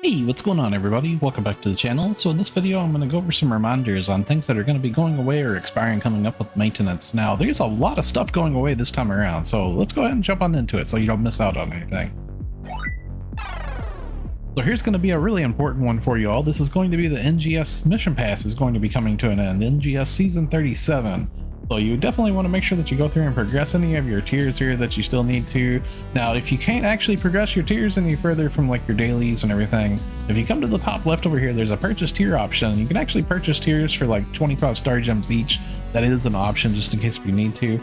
Hey, what's going on everybody? Welcome back to the channel. So in this video I'm going to go over some reminders on things that are going to be going away or expiring coming up with maintenance. Now there's a lot of stuff going away this time around, so let's go ahead and jump on into it so you don't miss out on anything. So here's going to be a really important one for you all. This is going to be the NGS mission pass is going to be coming to an end, NGS season 37. So you definitely want to make sure that you go through and progress any of your tiers here that you still need to. Now, if you can't actually progress your tiers any further from like your dailies and everything, if you come to the top left over here, there's a purchase tier option. You can actually purchase tiers for like 25 star gems each. That is an option just in case if you need to.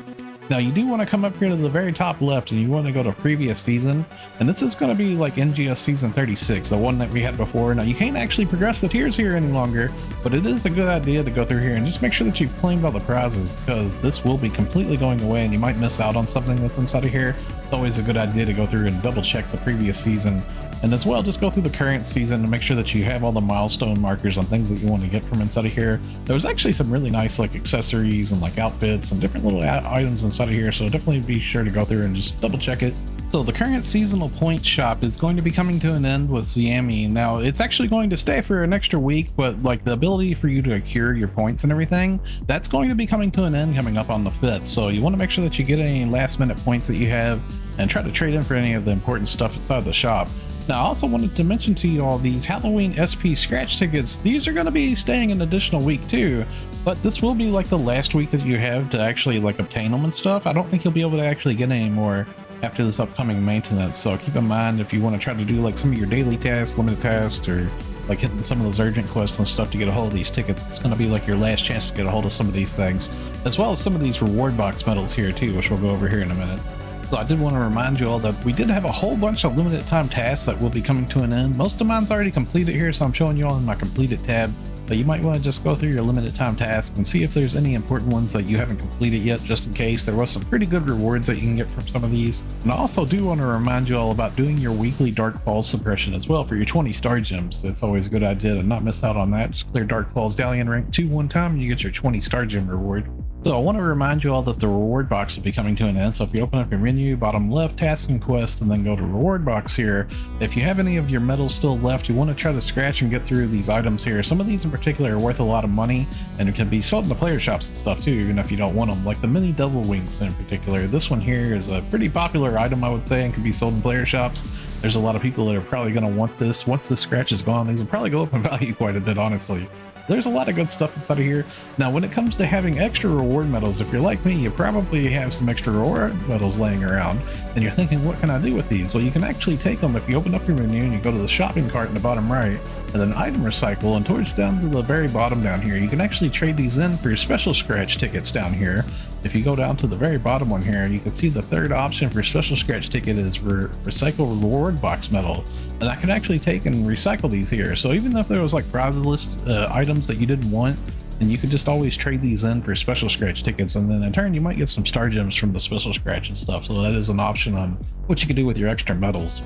Now you do want to come up here to the very top left and you want to go to previous season, and this is going to be like NGS season 36, the one that we had before. Now you can't actually progress the tiers here any longer, but it is a good idea to go through here and just make sure that you've claimed all the prizes, because this will be completely going away and you might miss out on something that's inside of here. It's always a good idea to go through and double check the previous season, and as well just go through the current season to make sure that you have all the milestone markers on things that you want to get from inside of here. There was actually some really nice like accessories and like outfits and different little items inside of here, so definitely be sure to go through and just double check it. So the current seasonal point shop is going to be coming to an end with Xiami. Now it's actually going to stay for an extra week, but like the ability for you to accrue your points and everything, that's going to be coming to an end coming up on the 5th. So you want to make sure that you get any last minute points that you have and try to trade in for any of the important stuff inside the shop. Now I also wanted to mention to you all these Halloween SP scratch tickets. These are going to be staying an additional week too, but this will be like the last week that you have to actually like obtain them and stuff. I don't think you'll be able to actually get any more after this upcoming maintenance, so keep in mind if you want to try to do like some of your daily tasks, limited tasks, or like hitting some of those urgent quests and stuff to get a hold of these tickets, it's going to be like your last chance to get a hold of some of these things, as well as some of these reward box medals here too, which we'll go over here in a minute. So I did want to remind you all that we did have a whole bunch of limited time tasks that will be coming to an end. Most of mine's already completed here, so I'm showing you all in my completed tab, but you might want to just go through your limited time tasks and see if there's any important ones that you haven't completed yet, just in case. There was some pretty good rewards that you can get from some of these. And I also do want to remind you all about doing your weekly Dark Falls suppression as well for your 20 star gems. It's always a good idea to not miss out on that. Just clear Dark Falls Dalian rank 2 one time and you get your 20 star gem reward. So I want to remind you all that the reward box will be coming to an end. So if you open up your menu, bottom left, tasks and quest, and then go to reward box here, if you have any of your medals still left, you want to try to scratch and get through these items here. Some of these in particular are worth a lot of money and it can be sold in the player shops and stuff too, even if you don't want them, like the mini double wings in particular. This one here is a pretty popular item, I would say, and can be sold in player shops. There's a lot of people that are probably going to want this. Once the scratch is gone, these will probably go up in value quite a bit, honestly. There's a lot of good stuff inside of here. Now when it comes to having extra reward medals, if you're like me, you probably have some extra reward medals laying around and you're thinking, what can I do with these? Well, you can actually take them if you open up your menu and you go to the shopping cart in the bottom right and then item recycle, and towards down to the very bottom down here, you can actually trade these in for special scratch tickets down here. If you go down to the very bottom one here, you can see the third option for special scratch ticket is recycle reward box medal, and I can actually take and recycle these here. So even if there was like prize list items that you didn't want, and you could just always trade these in for special scratch tickets, and then in turn you might get some star gems from the special scratch and stuff. So that is an option on what you can do with your extra medals.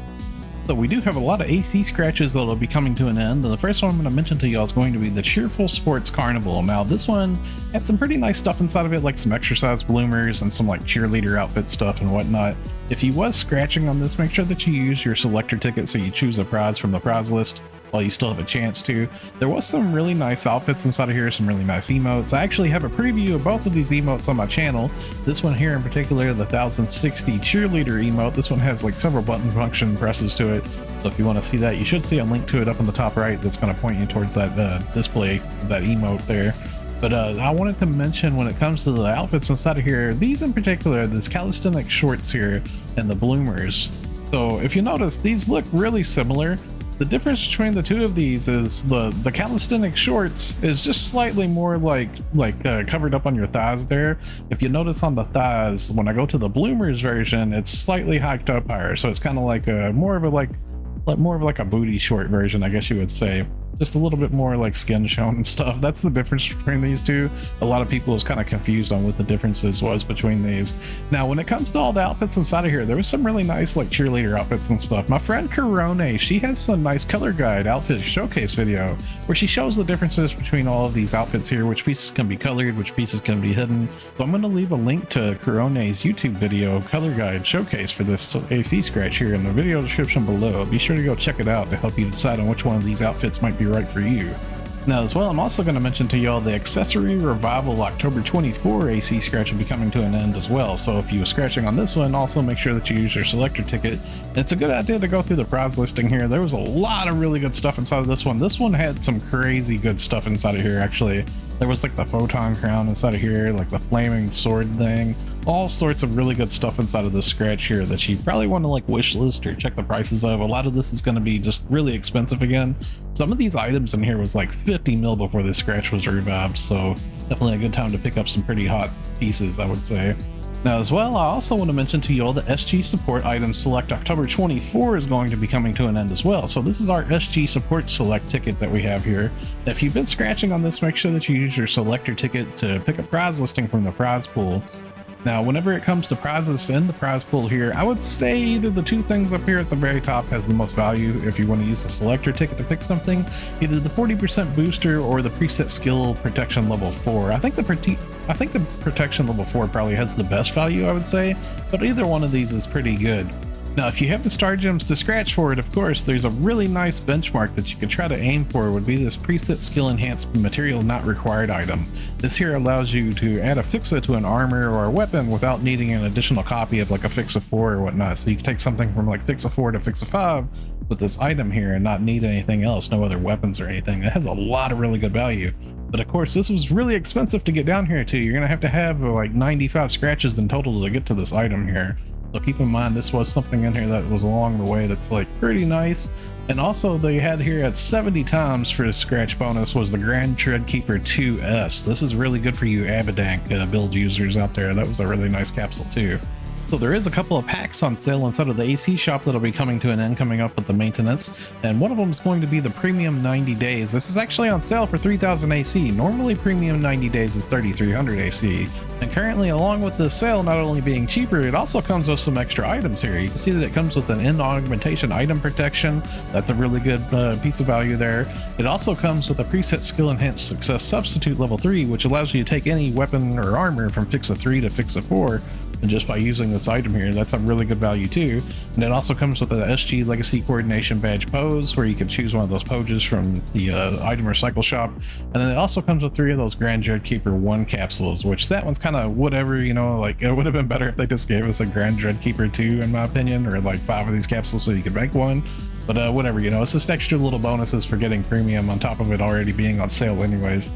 So we do have a lot of AC scratches that will be coming to an end, and the first one I'm going to mention to y'all is going to be the Cheerful Sports Carnival. Now this one had some pretty nice stuff inside of it, like some exercise bloomers and some like cheerleader outfit stuff and whatnot. If you was scratching on this, make sure that you use your selector ticket so you choose a prize from the prize list while you still have a chance to. There was some really nice outfits inside of here, some really nice emotes. I actually have a preview of both of these emotes on my channel. This one here in particular, the 1060 cheerleader emote, this one has like several button function presses to it. So if you want to see that, you should see a link to it up in the top right that's going to point you towards that display, that emote there. But I wanted to mention when it comes to the outfits inside of here, these in particular, this calisthenic shorts here and the bloomers. So if you notice, these look really similar. The difference between the two of these is the calisthenic shorts is just slightly more like covered up on your thighs there. If you notice on the thighs, when I go to the bloomers version, it's slightly hiked up higher, so it's kind of like more of like a booty short version, I guess you would say. just a little bit more like skin shown and stuff. That's the difference between these two. A lot of people was kind of confused on what the differences was between these. Now, when it comes to all the outfits inside of here, there was some really nice like cheerleader outfits and stuff. My friend Koro, she has some nice color guide outfit showcase video where she shows the differences between all of these outfits here, which pieces can be colored, which pieces can be hidden. So I'm going to leave a link to Korone's YouTube video color guide showcase for this AC scratch here in the video description below. Be sure to go check it out to help you decide on which one of these outfits might be right for you. Now as well, I'm also going to mention to y'all the Accessory Revival October 24 AC scratch will be coming to an end as well. So if you were scratching on this one, also make sure that you use your selector ticket. It's a good idea to go through the prize listing here. There was a lot of really good stuff inside of this one. This one had some crazy good stuff inside of here actually. There was like the photon crown inside of here, like the flaming sword thing, all sorts of really good stuff inside of this scratch here that you probably want to like wish list or check the prices of. A lot of this is going to be just really expensive again. Some of these items in here was like 50 mil before this scratch was revived, so definitely a good time to pick up some pretty hot pieces, I would say. Now as well, I also want to mention to you all the SG support item select October 24 is going to be coming to an end as well. So this is our SG support select ticket that we have here. If you've been scratching on this, make sure that you use your selector ticket to pick a prize listing from the prize pool. Now, whenever it comes to prizes in the prize pool here, I would say either the two things up here at the very top has the most value if you want to use the selector ticket to pick something, either the 40% booster or the preset skill protection level 4. I think the protection level 4 probably has the best value, I would say, but either one of these is pretty good. Now, if you have the star gems to scratch for it, of course, there's a really nice benchmark that you could try to aim for would be this preset skill enhanced material not required item. This here allows you to add a fixa to an armor or a weapon without needing an additional copy of like a fixa 4 or whatnot. So you can take something from like fixa 4 to fixa 5 with this item here and not need anything else, no other weapons or anything. It has a lot of really good value. But of course, this was really expensive to get down here too. You're gonna have like 95 scratches in total to get to this item here. So keep in mind, this was something in here that was along the way that's like pretty nice. And also they had here at 70 times for the scratch bonus was the Grand Treadkeeper 2S. This is really good for you Abadank build users out there. That was a really nice capsule too. So there is a couple of packs on sale inside of the AC shop that'll be coming to an end coming up with the maintenance, and one of them is going to be the premium 90 days. This is actually on sale for 3,000 AC. Normally premium 90 days is 3,300 AC, and currently along with the sale not only being cheaper, it also comes with some extra items here. You can see that it comes with an end augmentation item protection. That's a really good piece of value there. It also comes with a preset skill enhanced success substitute level 3, which allows you to take any weapon or armor from fixa 3 to fixa 4. And just by using this item here, that's a really good value too. And it also comes with an SG Legacy Coordination Badge pose, where you can choose one of those poses from the item recycle shop. And then it also comes with 3 of those Grand Dreadkeeper 1 capsules, which that one's kind of whatever, you know, like it would have been better if they just gave us a Grand Dreadkeeper 2 in my opinion, or like 5 of these capsules so you could make one. But whatever, you know, it's just extra little bonuses for getting premium on top of it already being on sale anyways.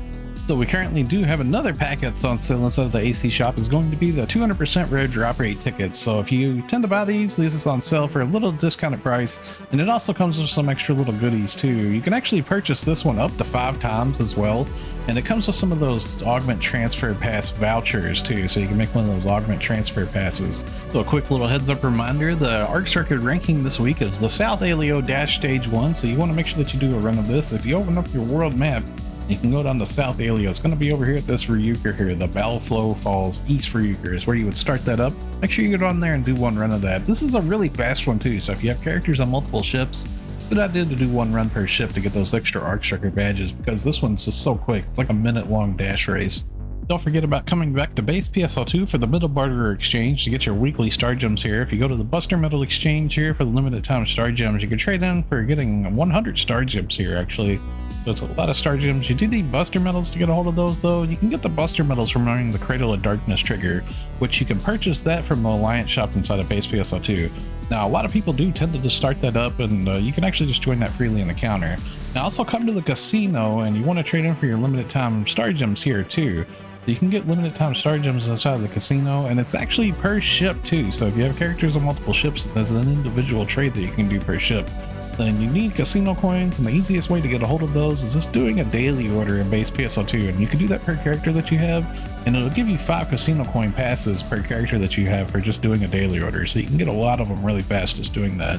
So we currently do have another pack that's on sale inside of the AC shop. Is going to be the 200% rare drop rate tickets. So if you tend to buy these is on sale for a little discounted price, and it also comes with some extra little goodies too. You can actually purchase this one up to 5 times as well, and it comes with some of those augment transfer pass vouchers too, so you can make one of those augment transfer passes. So a quick little heads up reminder, the Arks record ranking this week is the South Alio Dash Stage 1, so you want to make sure that you do a run of this. If you open up your world map, you can go down to South Alio. It's going to be over here at this Ryuker here, the Balflow Falls East Ryuker is where you would start that up. Make sure you go down there and do one run of that. This is a really fast one too, so if you have characters on multiple ships, good idea to do one run per ship to get those extra Arks record badges, because this one's just so quick. It's like a minute-long dash race. Don't forget about coming back to base PSO2 for the Metal Barter Exchange to get your weekly Star Gems here. If you go to the Buster Metal Exchange here for the limited time Star Gems, you can trade in for getting 100 Star Gems here actually. So it's a lot of Star Gems. You do need Buster Medals to get a hold of those though. You can get the Buster Medals from running the Cradle of Darkness trigger, which you can purchase that from the Alliance shop inside of base PSO2. Now a lot of people do tend to just start that up, and you can actually just join that freely in the counter. Now also come to the casino and you want to trade in for your limited time Star Gems here too. You can get limited time Star Gems inside of the casino, and it's actually per ship too. So if you have characters on multiple ships, there's an individual trade that you can do per ship. Then you need casino coins, and the easiest way to get a hold of those is just doing a daily order in base PSO2, and you can do that per character that you have, and it'll give you 5 casino coin passes per character that you have for just doing a daily order. So you can get a lot of them really fast just doing that.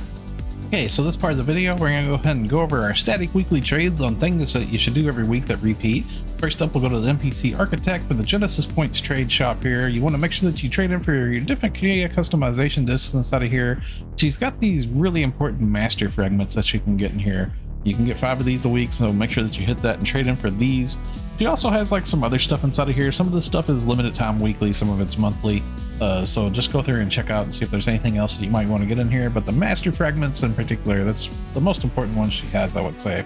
Okay, so this part of the video, we're going to go ahead and go over our static weekly trades on things that you should do every week that repeat. First up, we'll go to the NPC Architect for the Genesis Points trade shop here. You want to make sure that you trade in for your different customization discs inside of here. She's got these really important master fragments that you can get in here. You can get 5 of these a week, so make sure that you hit that and trade in for these. She also has like some other stuff inside of here. Some of this stuff is limited time weekly, some of it's monthly. So just go through and check out and see if there's anything else that you might want to get in here. But the master fragments in particular, that's the most important one she has, I would say.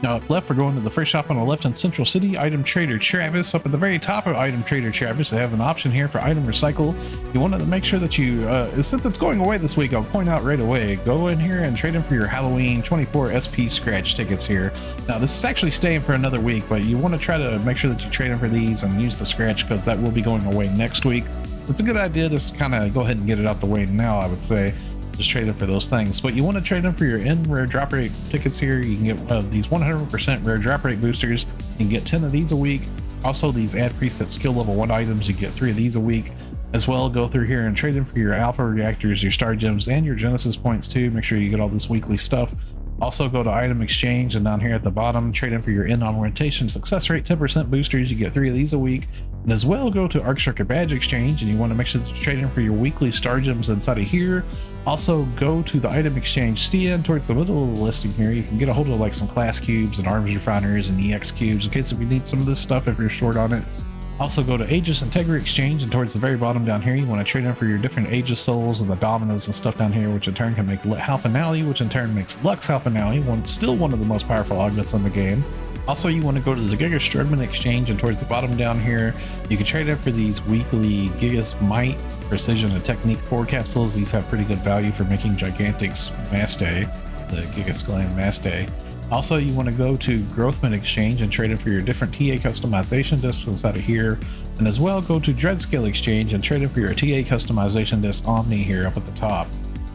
Now up left, we're going to the first shop on the left in Central City, Item Trader Travis. Up at the very top of Item Trader Travis, they have an option here for Item Recycle. You want to make sure that you, since it's going away this week, I'll point out right away, go in here and trade in for your Halloween 24 SP scratch tickets here. Now this is actually staying for another week, but you want to try to make sure that you trade in for these and use the scratch because that will be going away next week. It's a good idea to kind of go ahead and get it out the way now, I would say. Just trade in for those things, but you want to trade in for your N rare drop rate tickets here. You can get these 100% rare drop rate boosters. You can get 10 of these a week. Also these add preset skill level 1 items, you get 3 of these a week as well. Go through here and trade in for your alpha reactors, your star gems, and your Genesis points too. Make sure you get all this weekly stuff. Also go to item exchange, and down here at the bottom, trade in for your N augmentation success rate 10% boosters. You get 3 of these a week. And as well, go to Arks badge exchange, and you want to make sure that you trade in for your weekly star gems inside of here. Also go to the item exchange stand towards the middle of the listing here. You can get a hold of like some class cubes and arms refiners and EX cubes in case if you need some of this stuff if you're short on it. Also go to Aegis Integra exchange, and towards the very bottom down here, you want to trade in for your different Aegis souls and the Dominas and stuff down here, which in turn can make Halfinale, which in turn makes Lux Halfinale, still one of the most powerful augments in the game. Also, you want to go to the Giga Strudman exchange, and towards the bottom down here, you can trade in for these weekly Gigas Might, Precision, and Technique 4 capsules. These have pretty good value for making Gigantic's Mass Day, the Gigas Gland Mass Day. Also, you want to go to Growthman exchange and trade in for your different TA customization discs inside of here. And as well, go to Dreadscale exchange and trade in for your TA customization disc Omni here up at the top.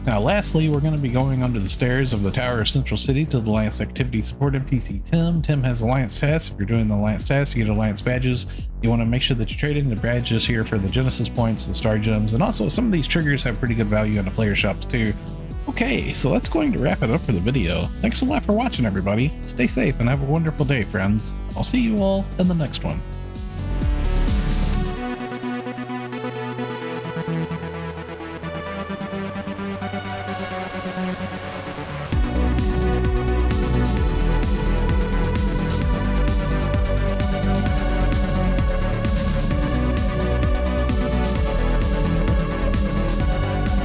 Now lastly, we're going to be going under the stairs of the Tower of Central City to the Alliance Activity Support NPC Tim. Tim has Alliance tasks. If you're doing the Alliance tasks, you get Alliance badges. You want to make sure that you trade in the badges here for the Genesis points, the Star Gems, and also some of these triggers have pretty good value in the player shops too. Okay, so that's going to wrap it up for the video. Thanks a lot for watching, everybody. Stay safe and have a wonderful day, friends. I'll see you all in the next one.